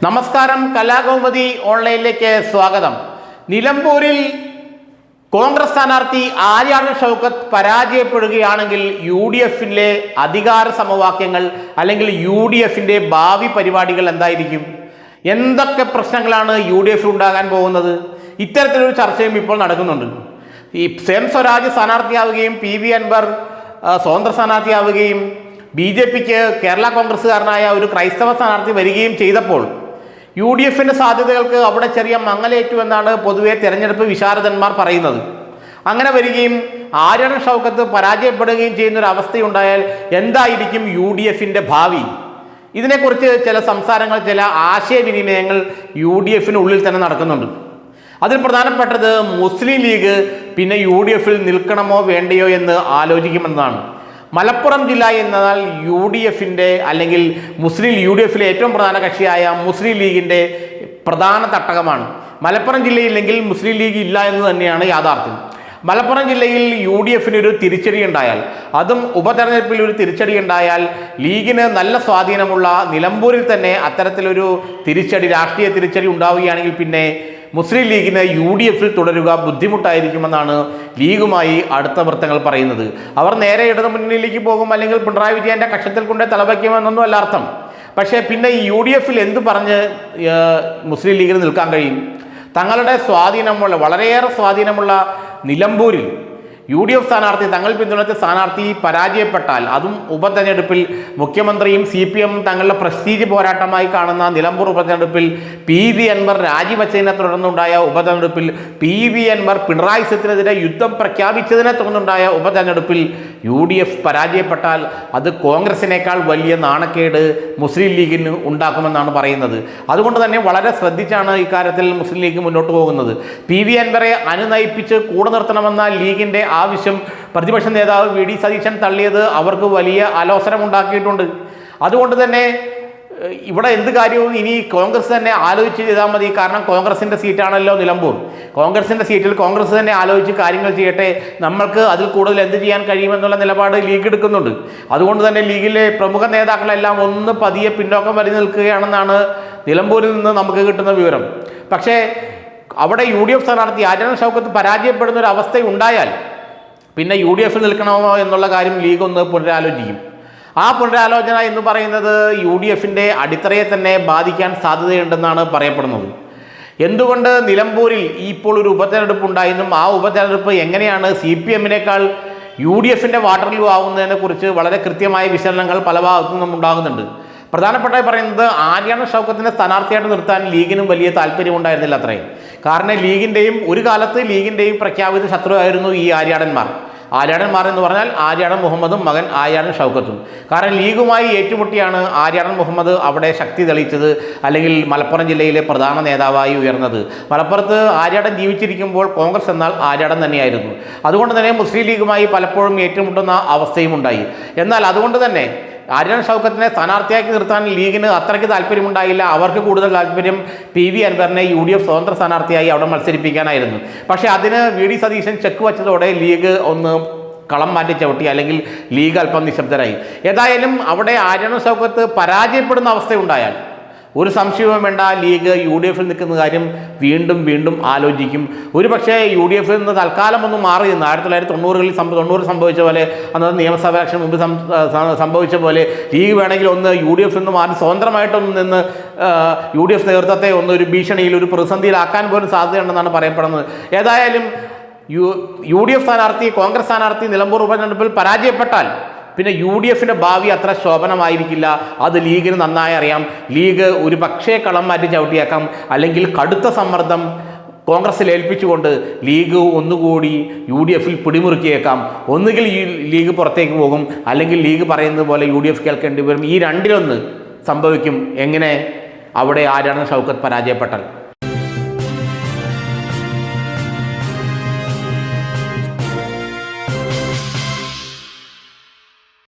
നമസ്കാരം, കലാകൗമുദി ഓൺലൈനിലേക്ക് സ്വാഗതം. നിലമ്പൂരിൽ കോൺഗ്രസ് സ്ഥാനാർത്ഥി ആര്യാടൻ ഷൗക്കത്ത് പരാജയപ്പെടുകയാണെങ്കിൽ UDFിലെ അധികാര സമവാക്യങ്ങൾ അല്ലെങ്കിൽ UDFിൻ്റെ ഭാവി പരിപാടികൾ എന്തായിരിക്കും? എന്തൊക്കെ പ്രശ്നങ്ങളാണ് UDF ഉണ്ടാകാൻ പോകുന്നത്? ഇത്തരത്തിലൊരു ചർച്ചയും ഇപ്പോൾ നടക്കുന്നുണ്ട്. ഈ സ്വയം സ്വരാജ് സ്ഥാനാർത്ഥിയാവുകയും PV അൻവർ സ്വതന്ത്ര സ്ഥാനാർത്ഥിയാവുകയും BJPക്ക് കേരള കോൺഗ്രസ്സുകാരനായ ഒരു ക്രൈസ്തവ സ്ഥാനാർത്ഥി വരികയും ചെയ്തപ്പോൾ UDFിൻ്റെ സാധ്യതകൾക്ക് അവിടെ ചെറിയ മങ്ങലേറ്റു എന്നാണ് പൊതുവെ തെരഞ്ഞെടുപ്പ് വിശാരദന്മാർ പറയുന്നത്. അങ്ങനെ വരികയും ആര്യാടൻ ഷൗക്കത്ത് പരാജയപ്പെടുകയും ചെയ്യുന്ന ഒരു അവസ്ഥയുണ്ടായാൽ എന്തായിരിക്കും UDFിൻ്റെ ഭാവി? ഇതിനെക്കുറിച്ച് ചില സംസാരങ്ങൾ, ചില ആശയവിനിമയങ്ങൾ UDFിനുള്ളിൽ തന്നെ നടക്കുന്നുണ്ട്. അതിൽ പ്രധാനപ്പെട്ടത് മുസ്ലിം ലീഗ് പിന്നെ UDFിൽ നിൽക്കണമോ വേണ്ടയോ എന്ന് ആലോചിക്കുമെന്നതാണ്. മലപ്പുറം ജില്ല എന്നാൽ UDFിൻ്റെ അല്ലെങ്കിൽ UDFിലെ ഏറ്റവും പ്രധാന കക്ഷിയായ മുസ്ലിം ലീഗിൻ്റെ പ്രധാന തട്ടകമാണ്. മലപ്പുറം ജില്ലയില്ലെങ്കിൽ മുസ്ലിം ലീഗ് ഇല്ല എന്ന് തന്നെയാണ് യാഥാർത്ഥ്യം. മലപ്പുറം ജില്ലയിൽ UDFിനൊരു തിരിച്ചടി ഉണ്ടായാൽ, അതും ഉപതെരഞ്ഞെടുപ്പിൽ ഒരു തിരിച്ചടി ഉണ്ടായാൽ, ലീഗിന് നല്ല സ്വാധീനമുള്ള നിലമ്പൂരിൽ തന്നെ അത്തരത്തിലൊരു തിരിച്ചടി, രാഷ്ട്രീയ തിരിച്ചടി ഉണ്ടാവുകയാണെങ്കിൽ പിന്നെ മുസ്ലിം ലീഗിന് UDFിൽ തുടരുക ബുദ്ധിമുട്ടായിരിക്കുമെന്നാണ് ലീഗുമായി അടുത്ത വൃത്തങ്ങൾ പറയുന്നത്. അവർ നേരെ ഇടതു മുന്നണിയിലേക്ക് പോകും, അല്ലെങ്കിൽ പിണറായി വിജയൻ്റെ കക്ഷത്തിൽ കൊണ്ട് തലവയ്ക്കുമെന്നൊന്നും അല്ല അർത്ഥം. പക്ഷേ പിന്നെ ഈ UDFിൽ എന്ത് പറഞ്ഞ് മുസ്ലിം ലീഗിന് നിൽക്കാൻ കഴിയും? തങ്ങളുടെ സ്വാധീനമുള്ള, വളരെയേറെ സ്വാധീനമുള്ള നിലമ്പൂരിൽ UDF സ്ഥാനാർത്ഥി, തങ്ങൾ പിന്തുണച്ച സ്ഥാനാർത്ഥി പരാജയപ്പെട്ടാൽ, അതും ഉപതെരഞ്ഞെടുപ്പിൽ മുഖ്യമന്ത്രിയും CPM തങ്ങളുടെ പ്രസ്റ്റീജ് പോരാട്ടമായി കാണുന്ന നിലമ്പൂർ ഉപതെരഞ്ഞെടുപ്പിൽ PV അൻവർ രാജിവെച്ചതിനെ തുടർന്നുണ്ടായ ഉപതെരഞ്ഞെടുപ്പിൽ, PV അൻവർ പിണറായി സത്തിനെതിരെ യുദ്ധം പ്രഖ്യാപിച്ചതിനെ തുടർന്നുണ്ടായ ഉപതെരഞ്ഞെടുപ്പിൽ UDF പരാജയപ്പെട്ടാൽ അത് കോൺഗ്രസിനേക്കാൾ വലിയ നാണക്കേട് മുസ്ലിം ലീഗിന് ഉണ്ടാക്കുമെന്നാണ് പറയുന്നത്. അതുകൊണ്ട് തന്നെ വളരെ ശ്രദ്ധിച്ചാണ് ഇക്കാര്യത്തിൽ മുസ്ലിം ലീഗ് മുന്നോട്ട് പോകുന്നത്. PV അൻവറെ അനുനയിപ്പിച്ച് കൂടെ നിർത്തണമെന്ന ലീഗിൻ്റെ ആവശ്യം പ്രതിപക്ഷ നേതാവ് VD സതീശൻ തള്ളിയത് അവർക്ക് വലിയ അലോസരമുണ്ടാക്കിയിട്ടുണ്ട്. അതുകൊണ്ട് തന്നെ ഇവിടെ എന്ത് കാര്യവും ഇനി കോൺഗ്രസ് തന്നെ ആലോചിച്ച് ചെയ്താൽ മതി. കാരണം കോൺഗ്രസിൻ്റെ സീറ്റാണല്ലോ നിലമ്പൂർ. കോൺഗ്രസിൻ്റെ സീറ്റിൽ കോൺഗ്രസ് തന്നെ ആലോചിച്ച് കാര്യങ്ങൾ ചെയ്യട്ടെ, നമ്മൾക്ക് അതിൽ കൂടുതൽ എന്ത് ചെയ്യാൻ കഴിയുമെന്നുള്ള നിലപാട് ലീഗ് എടുക്കുന്നുണ്ട്. അതുകൊണ്ട് തന്നെ ലീഗിലെ പ്രമുഖ നേതാക്കളെല്ലാം ഒന്ന് പതിയെ പിന്നോക്കം വരി നിൽക്കുകയാണെന്നാണ് നിലമ്പൂരിൽ നിന്ന് നമുക്ക് കിട്ടുന്ന വിവരം. പക്ഷേ അവിടെ UDF സ്ഥാനാർത്ഥി ആര്യാടൻ ഷൗക്കത്ത് പരാജയപ്പെടുന്ന ഒരു അവസ്ഥ ഉണ്ടായാൽ പിന്നെ UDFിൽ നിൽക്കണമോ എന്നുള്ള കാര്യം ലീഗ് ഒന്ന് പുനരാലോചിക്കും. ആ പുനരാലോചന എന്ന് പറയുന്നത് UDFിൻ്റെ അടിത്തറയെ തന്നെ ബാധിക്കാൻ സാധ്യതയുണ്ടെന്നാണ് പറയപ്പെടുന്നത്. എന്തുകൊണ്ട് നിലമ്പൂരിൽ ഇപ്പോൾ ഒരു ഉപതെരഞ്ഞെടുപ്പ് ഉണ്ടായെന്നും ആ ഉപതെരഞ്ഞെടുപ്പ് എങ്ങനെയാണ് CPMനേക്കാൾ UDFിൻ്റെ വാട്ടർലൂ ആവുന്നതിനെ കുറിച്ച് വളരെ കൃത്യമായ വിശകലനങ്ങൾ പല ഭാഗത്തു നിന്നും ഉണ്ടാകുന്നുണ്ട്. പ്രധാനപ്പെട്ടായി പറയുന്നത് ആര്യാടൻ ഷൗക്കത്തിനെ സ്ഥാനാർത്ഥിയായിട്ട് നിർത്താൻ ലീഗിനും വലിയ താല്പര്യം ഉണ്ടായിരുന്നില്ല അത്രയും. കാരണം ലീഗിൻ്റെയും ഒരു കാലത്ത് ലീഗിൻ്റെയും പ്രഖ്യാപിത ശത്രുവായിരുന്നു ഈ ആര്യാടന്മാർ എന്ന് പറഞ്ഞാൽ ആര്യാടൻ മുഹമ്മദും മകൻ ആര്യാടൻ ഷൗക്കത്തും. കാരണം ലീഗുമായി ഏറ്റുമുട്ടിയാണ് ആര്യാടൻ മുഹമ്മദ് അവിടെ ശക്തി തെളിയിച്ചത്, അല്ലെങ്കിൽ മലപ്പുറം ജില്ലയിലെ പ്രധാന നേതാവായി ഉയർന്നത്. മലപ്പുറത്ത് ആര്യാടൻ ജീവിച്ചിരിക്കുമ്പോൾ കോൺഗ്രസ് എന്നാൽ ആര്യാടൻ തന്നെയായിരുന്നു. അതുകൊണ്ട് തന്നെ മുസ്ലിം ലീഗുമായി പലപ്പോഴും ഏറ്റുമുട്ടുന്ന അവസ്ഥയും ഉണ്ടായി. എന്നാൽ അതുകൊണ്ട് തന്നെ ആര്യാടൻ ഷൗക്കത്തിനെ സ്ഥാനാർത്ഥിയാക്കി നിർത്താൻ ലീഗിന് അത്രയ്ക്ക് താല്പര്യമുണ്ടായില്ല. അവർക്ക് കൂടുതൽ താല്പര്യം PV അൻവറിനെ UDF സ്വതന്ത്ര സ്ഥാനാർത്ഥിയായി അവിടെ മത്സരിപ്പിക്കാനായിരുന്നു. പക്ഷേ അതിന് VD സതീശൻ ചെക്ക് വച്ചതോടെ ലീഗ് ഒന്ന് കളം മാറ്റി ചവിട്ടി, അല്ലെങ്കിൽ ലീഗ് അല്പം നിശബ്ദരായി. ഏതായാലും അവിടെ ആര്യാടൻ ഷൗക്കത്ത് പരാജയപ്പെടുന്ന അവസ്ഥയുണ്ടായാൽ ഒരു സംശയവും വേണ്ട, ലീഗ് UDFിൽ നിൽക്കുന്ന കാര്യം വീണ്ടും ആലോചിക്കും. ഒരുപക്ഷെ UDFിൽ നിന്ന് തൽക്കാലം ഒന്ന് മാറി നിന്ന് 1990-കളിൽ 90 സംഭവിച്ച പോലെ, അന്നത് നിയമസഭ ഇലക്ഷൻ മുമ്പ് സംഭവിച്ച പോലെ ലീഗ് വേണമെങ്കിൽ ഒന്ന് UDFിൽ നിന്ന് മാറി സ്വതന്ത്രമായിട്ടൊന്ന് നിന്ന് UDF നേതൃത്വത്തെ ഒന്ന് ഒരു ഭീഷണിയിൽ, ഒരു പ്രതിസന്ധിയിലാക്കാൻ പോലും സാധ്യതയുണ്ടെന്നാണ് പറയപ്പെടുന്നത്. ഏതായാലും UDF സ്ഥാനാർത്ഥി, കോൺഗ്രസ് സ്ഥാനാർത്ഥി നിലമ്പൂർ ഉപതെരഞ്ഞെടുപ്പിൽ പരാജയപ്പെട്ടാൽ പിന്നെ UDFിൻ്റെ ഭാവി അത്ര ശോഭനമായിരിക്കില്ല. അത് ലീഗിന് നന്നായി അറിയാം. ലീഗ് ഒരു പക്ഷേ കളം മാറ്റി ചവിട്ടിയേക്കാം, അല്ലെങ്കിൽ കടുത്ത സമ്മർദ്ദം കോൺഗ്രസിൽ ഏൽപ്പിച്ചുകൊണ്ട് ലീഗ് ഒന്നുകൂടി UDFിൽ പിടിമുറുക്കിയേക്കാം. ഒന്നുകിൽ ഈ ലീഗ് പുറത്തേക്ക് പോകും, അല്ലെങ്കിൽ ലീഗ് പറയുന്നത് പോലെ UDF കേൾക്കേണ്ടി വരും. ഈ രണ്ടിലൊന്ന് സംഭവിക്കും. എങ്ങനെ? അവിടെ ആര്യാടൻ ഷൗക്കത്ത് പരാജയപ്പെട്ടാൽ.